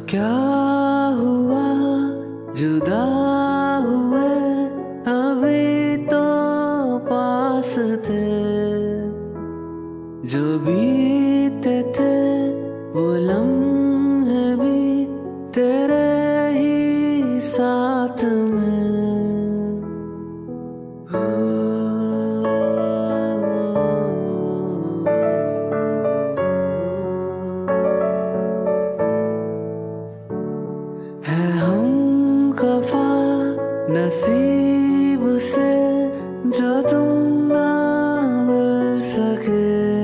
क्या हुआ जुदा हुए, अभी तो पास थे। जो बीते थे वो लम्हे भी तेरे ही साथ में। है हम खफा नसीब से जो तुम ना मिल सके।